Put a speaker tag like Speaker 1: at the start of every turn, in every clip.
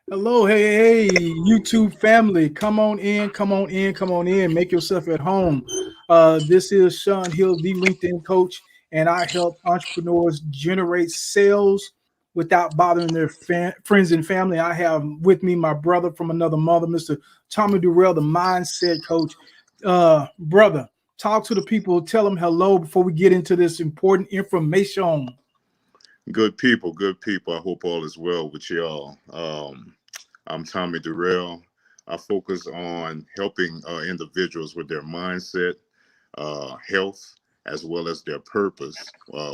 Speaker 1: Hello, hey, YouTube family. Come on in, come on in, come on in. Make yourself at home. This is Sean Hill, the LinkedIn coach, and I help entrepreneurs generate sales without bothering their friends and family. I have with me my brother from another mother, Mr. Tommy Durrell, the mindset coach. Brother, talk to the people, tell them hello before we get into this important information.
Speaker 2: Good people, good people. I hope all is well with y'all. I'm Tommy Durrell. I focus on helping individuals with their mindset, health, as well as their purpose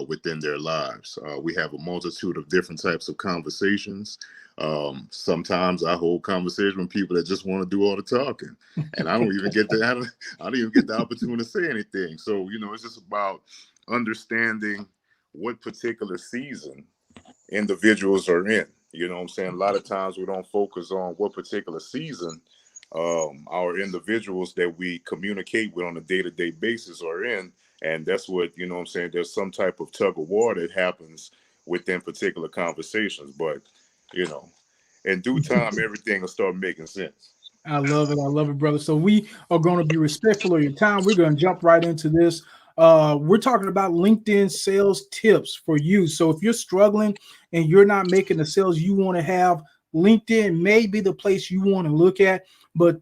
Speaker 2: within their lives. We have a multitude of different types of conversations. Sometimes I hold conversation with people that just want to do all the talking, and I don't even get the opportunity to say anything. So it's just about understanding what particular season individuals are in. You know what I'm saying? A lot of times we don't focus on what particular season our individuals that we communicate with on a day-to-day basis are in. And that's what, you know what I'm saying, there's some type of tug of war that happens within particular conversations. But, you know, in due time, everything will start making sense.
Speaker 1: I love it. I love it, brother. So we are going to be respectful of your time. We're going to jump right into this. We're talking about LinkedIn sales tips for you. So if you're struggling and you're not making the sales you want to have, LinkedIn may be the place you want to look at. But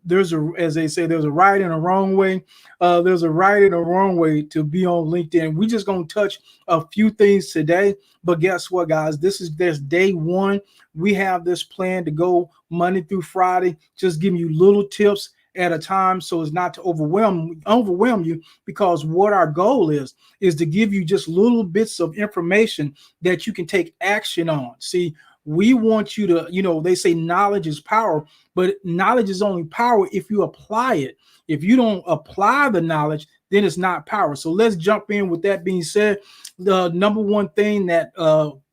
Speaker 1: as they say, there's a right and a wrong way. There's a right and a wrong way to be on LinkedIn. We're just going to touch a few things today. But guess what, guys? There's day one. We have this plan to go Monday through Friday, just giving you little tips at a time so as not to overwhelm you, because what our goal is to give you just little bits of information that you can take action on. See, we want you to, they say knowledge is power, but knowledge is only power if you apply it. If you don't apply the knowledge, then it's not power. So let's jump in. With that being said, the number one thing that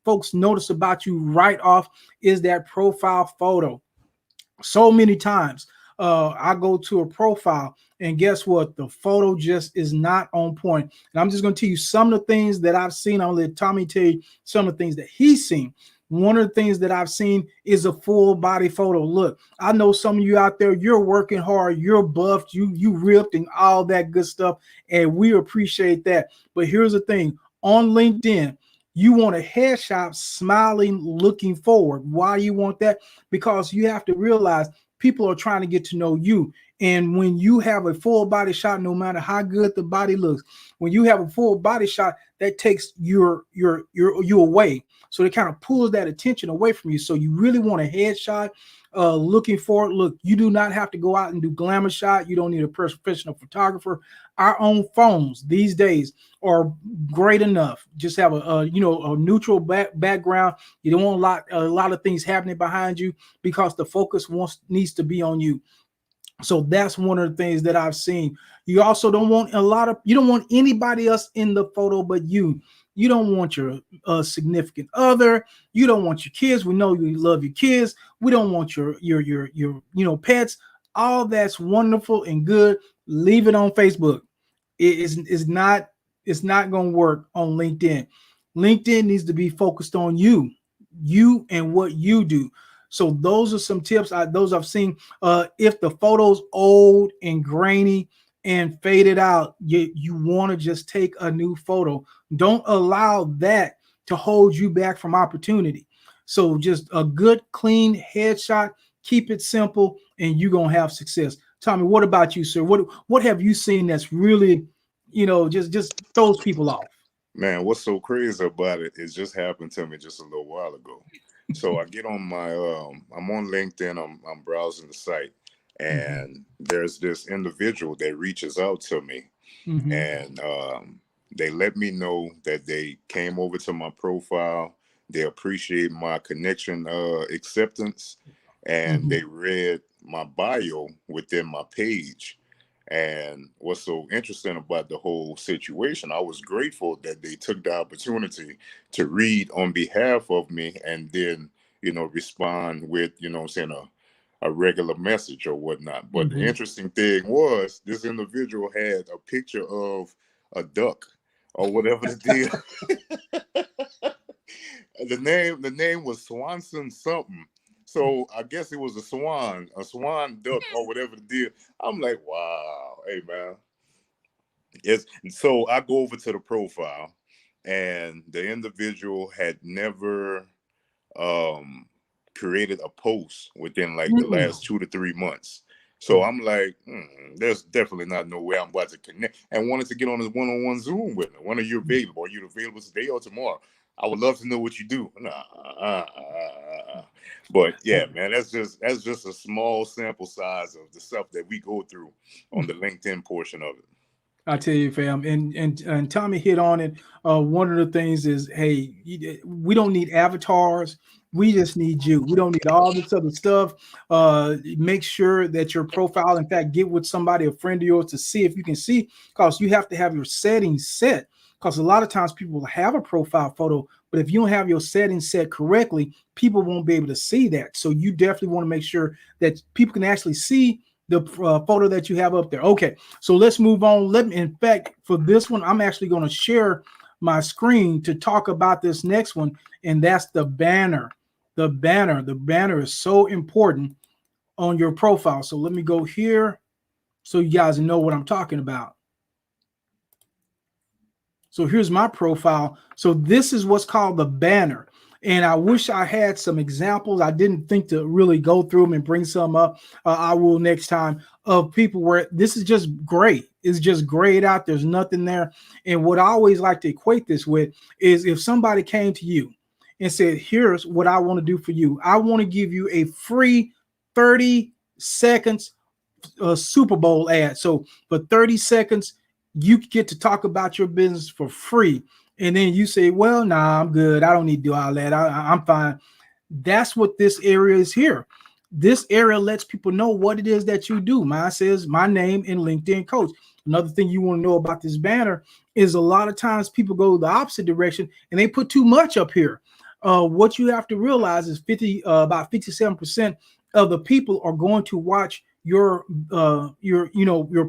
Speaker 1: folks notice about you right off is that profile photo. So many times I go to a profile and guess what? The photo just is not on point. And I'm just going to tell you some of the things that I've seen. I'll let Tommy tell you some of the things that he's seen. One of the things that I've seen is a full body photo. Look, I know some of you out there, you're working hard, you're buffed, you ripped and all that good stuff. And we appreciate that. But here's the thing, on LinkedIn, you want a headshot smiling, looking forward. Why you want that? Because you have to realize people are trying to get to know you. And when you have a full body shot, no matter how good the body looks, when you have a full body shot, that takes you away. So it kind of pulls that attention away from you. So you really want a headshot looking forward. Look, you do not have to go out and do glamour shot. You don't need a professional photographer. Our own phones these days are great enough. Just have a neutral background. You don't want a lot of things happening behind you because the focus needs to be on you. So that's one of the things that I've seen. You also don't want you don't want anybody else in the photo but you. You don't want your significant other. You don't want your kids. We know you love your kids. We don't want your pets. All that's wonderful and good. Leave it on Facebook. It's not going to work on LinkedIn. LinkedIn needs to be focused on you and what you do. So those are some tips. Those I've seen. If the photo's old and grainy and faded out, you want to just take a new photo. Don't allow that to hold you back from opportunity. So just a good, clean headshot. Keep it simple, and you're gonna have success. Tommy, what about you, sir? What have you seen that's really, just throws people off?
Speaker 2: Man, what's so crazy about it? It just happened to me just a little while ago. So I get on I'm on LinkedIn. I'm browsing the site,
Speaker 1: Mm-hmm.
Speaker 2: and there's this individual that reaches out to me,
Speaker 1: Mm-hmm.
Speaker 2: and they let me know that they came over to my profile. They appreciate my connection acceptance, and
Speaker 1: Mm-hmm.
Speaker 2: they read my bio within my page. And what's so interesting about the whole situation, I was grateful that they took the opportunity to read on behalf of me and then, respond with, I'm saying, a regular message or whatnot. But the
Speaker 1: Mm-hmm.
Speaker 2: interesting thing was this individual had a picture of a duck or whatever the deal. The name was Swanson something. So I guess it was a swan duck or whatever the deal. I'm like, wow, hey man. Yes. So I go over to the profile, and the individual had never um created a post within like the
Speaker 1: Mm.
Speaker 2: last 2 to 3 months. So I'm like, there's definitely not no way I'm about to connect. And wanted to get on this one-on-one Zoom with me. When are you available? Are you available today or tomorrow? I would love to know what you do. But yeah, man, that's just a small sample size of the stuff that we go through on the LinkedIn portion of it.
Speaker 1: I tell you, fam, and Tommy hit on it. One of the things is, hey, we don't need avatars. We just need you. We don't need all this other stuff. Make sure that your profile, in fact, get with somebody, a friend of yours, to see if you can see, because you have to have your settings set. Because a lot of times people have a profile photo, but if you don't have your settings set correctly, people won't be able to see that. So you definitely want to make sure that people can actually see the photo that you have up there. Okay, so let's move on. Let me, in fact, for this one, I'm actually going to share my screen to talk about this next one, and that's the banner. The banner is so important on your profile. So let me go here so you guys know what I'm talking about. So here's my profile. So this is what's called the banner. And I wish I had some examples. I didn't think to really go through them and bring some up. I will next time, of people where this is just great. It's just grayed out. There's nothing there. And what I always like to equate this with is, if somebody came to you and said, here's what I want to do for you. I want to give you a free 30 seconds Super Bowl ad. So for 30 seconds, you get to talk about your business for free. And then you say, well, nah, I'm good. I don't need to do all that. I'm fine. That's what this area is here. This area lets people know what it is that you do. Mine says my name and LinkedIn coach. Another thing you want to know about this banner is, a lot of times people go the opposite direction and they put too much up here. What you have to realize is about 57% of the people are going to watch your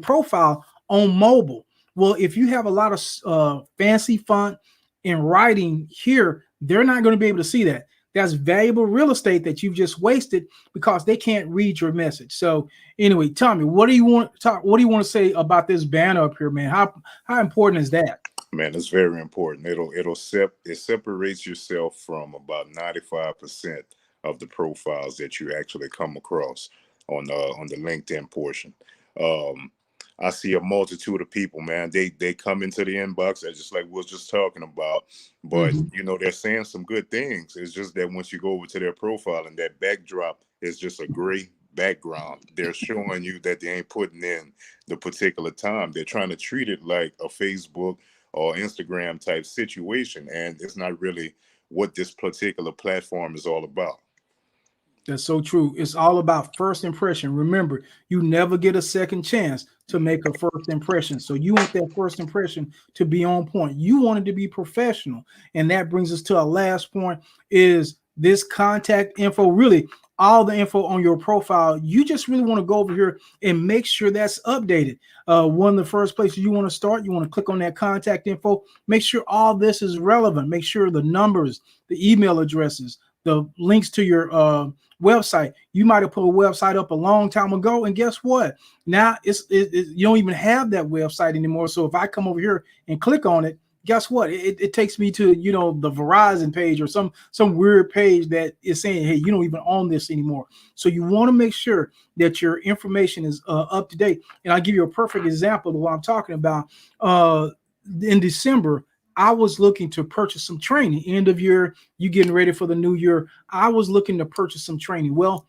Speaker 1: profile on mobile. Well, if you have a lot of fancy font and writing here, they're not going to be able to see that. That's valuable real estate that you've just wasted because they can't read your message. So anyway, Tommy, what do you want to say about this banner up here, man? How important is that?
Speaker 2: Man, it's very important. It separates yourself from about 95% of the profiles that you actually come across on the LinkedIn portion. Um, I see a multitude of people, man. They come into the inbox, just like we was just talking about, but
Speaker 1: Mm-hmm.
Speaker 2: they're saying some good things. It's just that once you go over to their profile and that backdrop is just a gray background, they're showing you that they ain't putting in the particular time. They're trying to treat it like a Facebook or Instagram type situation, and it's not really what this particular platform is all about.
Speaker 1: That's so true. It's all about first impression. Remember, you never get a second chance to make a first impression. So you want that first impression to be on point. You want it to be professional. And that brings us to our last point, is this contact info. Really, all the info on your profile, you just really want to go over here and make sure that's updated. One of the first places you want to start, you want to click on that contact info. Make sure all this is relevant. Make sure the numbers, the email addresses, the links to your website. You might have put a website up a long time ago, and guess what? Now you don't even have that website anymore. So if I come over here and click on it, guess what? It takes me to the Verizon page or some weird page that is saying, hey, you don't even own this anymore. So you want to make sure that your information is up to date. And I'll give you a perfect example of what I'm talking about. In December, I was looking to purchase some training. End of year, you getting ready for the new year. I was looking to purchase some training. Well,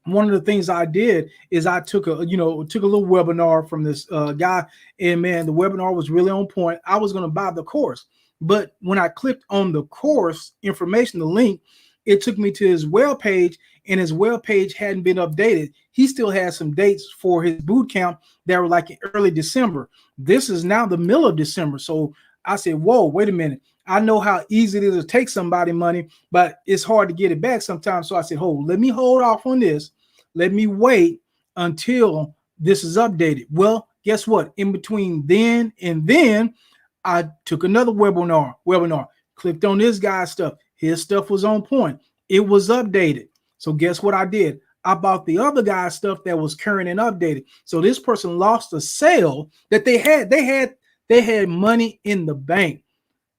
Speaker 1: one of the things I did is I took a little webinar from this guy, and man, the webinar was really on point. I was going to buy the course, but when I clicked on the course information, the link, it took me to his web page, and his web page hadn't been updated. He still had some dates for his boot camp that were like in early December. This is now the middle of December, so I said, whoa, wait a minute. I know how easy it is to take somebody money, but it's hard to get it back sometimes. So I said, let me hold off on this. Let me wait until this is updated. Well, guess what? In between then and then, I took another webinar, clicked on this guy's stuff. His stuff was on point. It was updated. So guess what I did? I bought the other guy's stuff that was current and updated. So this person lost a sale that they had. They had money in the bank.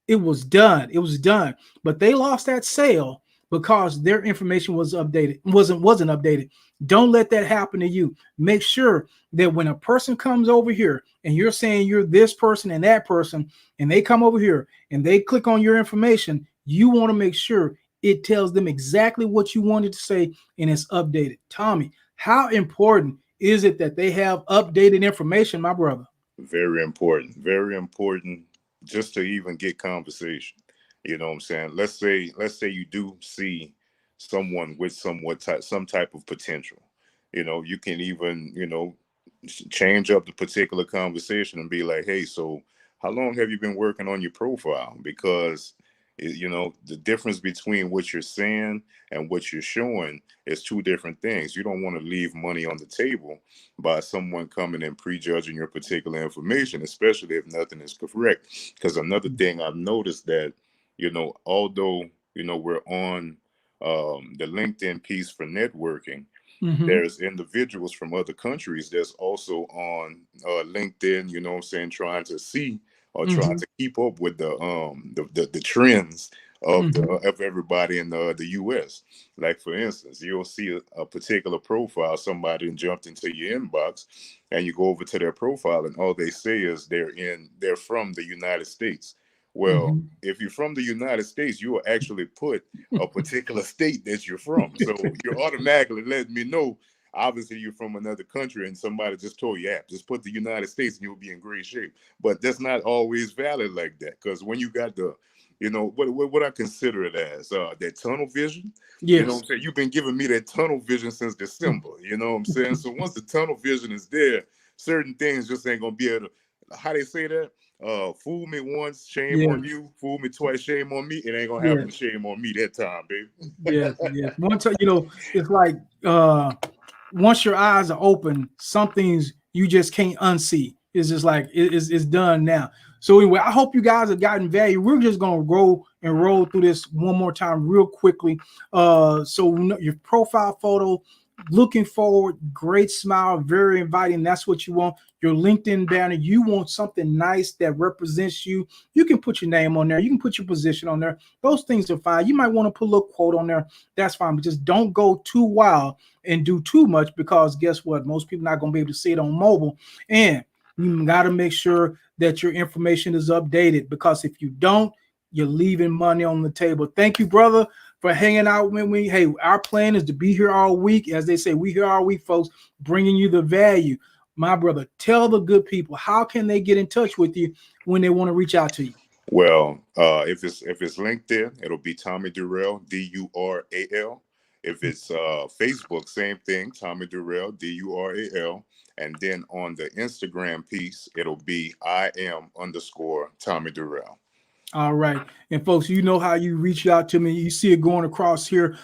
Speaker 1: It was done. It was done. But they lost that sale because their information was updated, wasn't updated. Don't let that happen to you. Make sure that when a person comes over here and you're saying you're this person and that person, and they come over here and they click on your information, you want to make sure it tells them exactly what you wanted to say and it's updated. Tommy, how important is it that they have updated information, my brother?
Speaker 2: Very important. Very important just to even get conversation. You know what I'm saying? Let's say you do see someone with some type of potential. You can even, change up the particular conversation and be like, "Hey, so how long have you been working on your profile?" Because the difference between what you're saying and what you're showing is two different things. You don't want to leave money on the table by someone coming and prejudging your particular information, especially if nothing is correct. Because another thing I've noticed that, although, we're on the LinkedIn piece for networking,
Speaker 1: Mm-hmm.
Speaker 2: there's individuals from other countries that's also on LinkedIn, you know what I'm saying, trying to see or trying
Speaker 1: Mm-hmm.
Speaker 2: to keep up with the trends of
Speaker 1: Mm-hmm.
Speaker 2: everybody in the US. Like for instance, you'll see a particular profile, somebody jumped into your inbox, and you go over to their profile, and all they say is they're from the United States. Well,
Speaker 1: Mm-hmm.
Speaker 2: if you're from the United States, you will actually put a particular state that you're from. So you're automatically letting me know, obviously, you're from another country, and somebody just told you, yeah, just put the United States and you'll be in great shape. But that's not always valid like that, because when you got what I consider it as that tunnel vision. You know what
Speaker 1: Yes.
Speaker 2: I'm saying? You've been giving me that tunnel vision since December. You know what I'm saying? So once the tunnel vision is there, certain things just ain't gonna be able to. How they say that? Fool me once, shame
Speaker 1: Yeah.
Speaker 2: on you. Fool me twice, shame on me. It ain't gonna
Speaker 1: Yeah.
Speaker 2: happen to shame on me that time, baby.
Speaker 1: Yes. Yes. One time, it's like once your eyes are open, some things you just can't unsee. It's just like it's done now. So anyway, I hope you guys have gotten value. We're just gonna go and roll through this one more time real quickly. So your profile photo, looking forward, great smile, very inviting. That's what you want. Your LinkedIn banner, you want something nice that represents you. You can put your name on there. You can put your position on there. Those things are fine. You might want to put a little quote on there. That's fine, but just don't go too wild and do too much, because guess what? Most people are not going to be able to see it on mobile. And you got to make sure that your information is updated, because if you don't, you're leaving money on the table. Thank you, brother, for hanging out with me. Hey, our plan is to be here all week. As they say, we here all week, folks, bringing you the value. My brother, tell the good people, how can they get in touch with you when they want to reach out to you?
Speaker 2: Well, if it's LinkedIn, it'll be Tommy Durrell, Dural. If it's Facebook, same thing, Tommy Durrell, Dural. And then on the Instagram piece, it'll be I am underscore Tommy Durrell.
Speaker 1: All right. And folks, you know how you reach out to me. You see it going across here.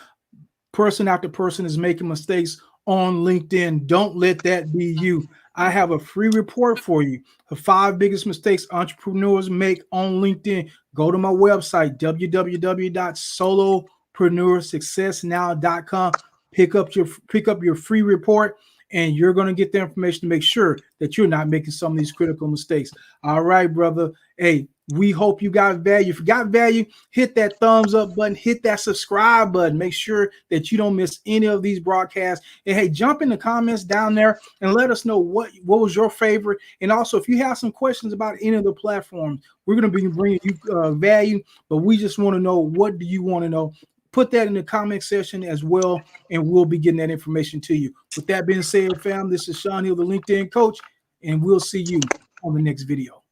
Speaker 1: Person after person is making mistakes on LinkedIn. Don't let that be you. I have a free report for you. The 5 biggest mistakes entrepreneurs make on LinkedIn. Go to my website, www.solopreneursuccessnow.com. Pick up your free report, and you're going to get the information to make sure that you're not making some of these critical mistakes. All right, brother. Hey, we hope you got value. If you got value, hit that thumbs up button, hit that subscribe button. Make sure that you don't miss any of these broadcasts. And hey, jump in the comments down there and let us know what was your favorite. And also, if you have some questions about any of the platforms, we're going to be bringing you value, but we just want to know, what do you want to know? Put that in the comment section as well, and we'll be getting that information to you. With that being said, fam, this is Sean Hill, the LinkedIn coach, and we'll see you on the next video.